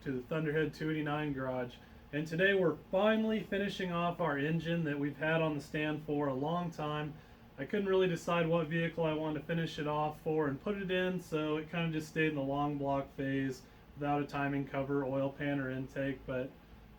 to the Thunderhead 289 garage. And today we're finally finishing off our engine that we've had on the stand for a long time. I couldn't really decide what vehicle I wanted to finish it off for and put it in, so it kind of just stayed in the long block phase without a timing cover, oil pan, or intake. But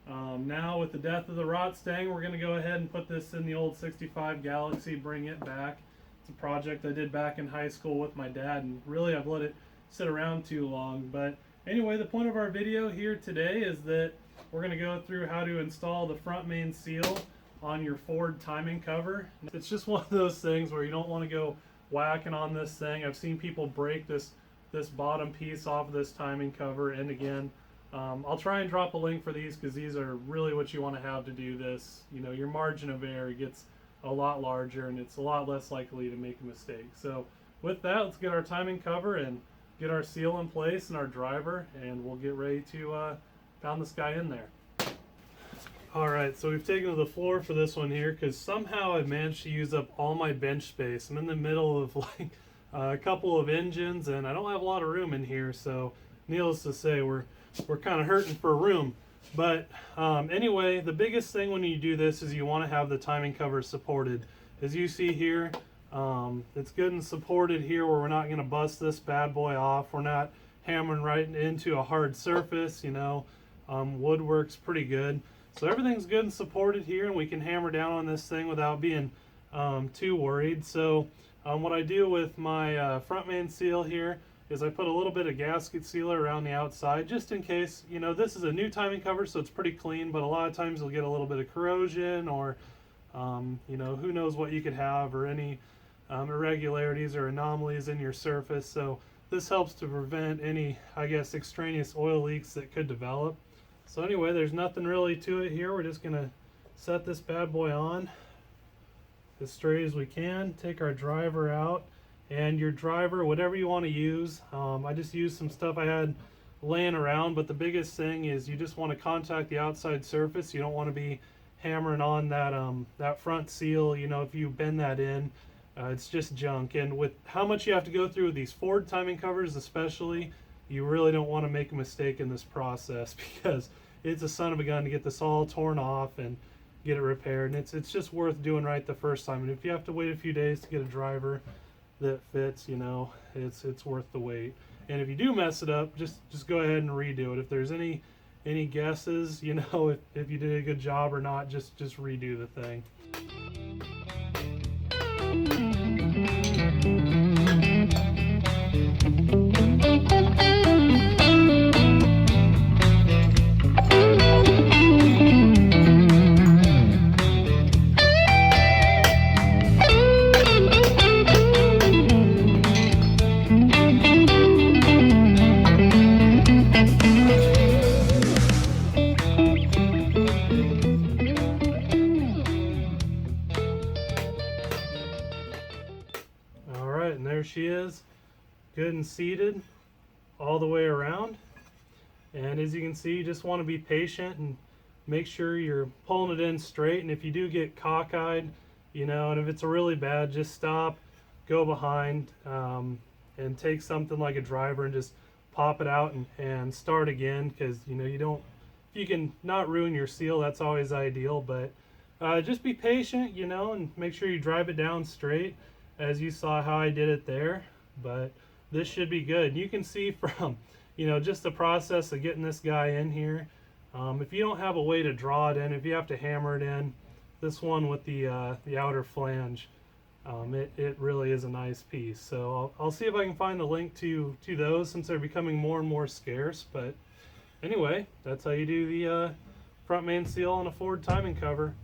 now with the death of the rot stang, we're going to go ahead and put this in the old 65 Galaxy, bring it back. It's a project I did back in high school with my dad, and really I've let it sit around too long. But anyway, the point of our video here today is that we're going to go through how to install the front main seal on your Ford timing cover. It's just one of those things where you don't want to go whacking on this thing. I've seen people break this bottom piece off of this timing cover, and again, I'll try and drop a link for these because these are really what you want to have to do this. You know, your margin of error gets a lot larger and it's a lot less likely to make a mistake. So with that, let's get our timing cover and get our seal in place and our driver, and we'll get ready to pound this guy in there. Alright, so we've taken to the floor for this one here because somehow I've managed to use up all my bench space. I'm in the middle of like a couple of engines and I don't have a lot of room in here, so needless to say we're kind of hurting for room. But anyway, the biggest thing when you do this is you want to have the timing cover supported. As you see here, it's good and supported here where we're not going to bust this bad boy off. We're not hammering right into a hard surface, you know. Wood works pretty good. So everything's good and supported here, and we can hammer down on this thing without being too worried. So what I do with my front main seal here is I put a little bit of gasket sealer around the outside just in case. You know, this is a new timing cover, so it's pretty clean, but a lot of times you'll get a little bit of corrosion or you know, who knows what you could have, or any irregularities or anomalies in your surface. So this helps to prevent any, I guess, extraneous oil leaks that could develop. So anyway, there's nothing really to it here. We're just going to set this bad boy on as straight as we can, take our driver out, and your driver, whatever you want to use. I just used some stuff I had laying around, but the biggest thing is you just want to contact the outside surface. You don't want to be hammering on that front seal. You know, if you bend that in, it's just junk. And with how much you have to go through with these Ford timing covers especially, you really don't want to make a mistake in this process because it's a son of a gun to get this all torn off and get it repaired. And it's just worth doing right the first time. And if you have to wait a few days to get a driver that fits, you know, it's worth the wait. And if you do mess it up, just go ahead and redo it. If there's any guesses, you know, if you did a good job or not, just redo the thing. And there she is, good and seated all the way around. And as you can see, you just want to be patient and make sure you're pulling it in straight. And if you do get cockeyed, you know, and if it's really bad, just stop, go behind, and take something like a driver and just pop it out and start again. Because, you know, if you can not ruin your seal, that's always ideal. But just be patient, you know, and make sure you drive it down straight, as you saw how I did it there. But this should be good. You can see from, you know, just the process of getting this guy in here. If you don't have a way to draw it in, if you have to hammer it in, this one with the outer flange, it really is a nice piece. So I'll see if I can find the link to those, since they're becoming more and more scarce. But anyway, that's how you do the front main seal on a Ford timing cover.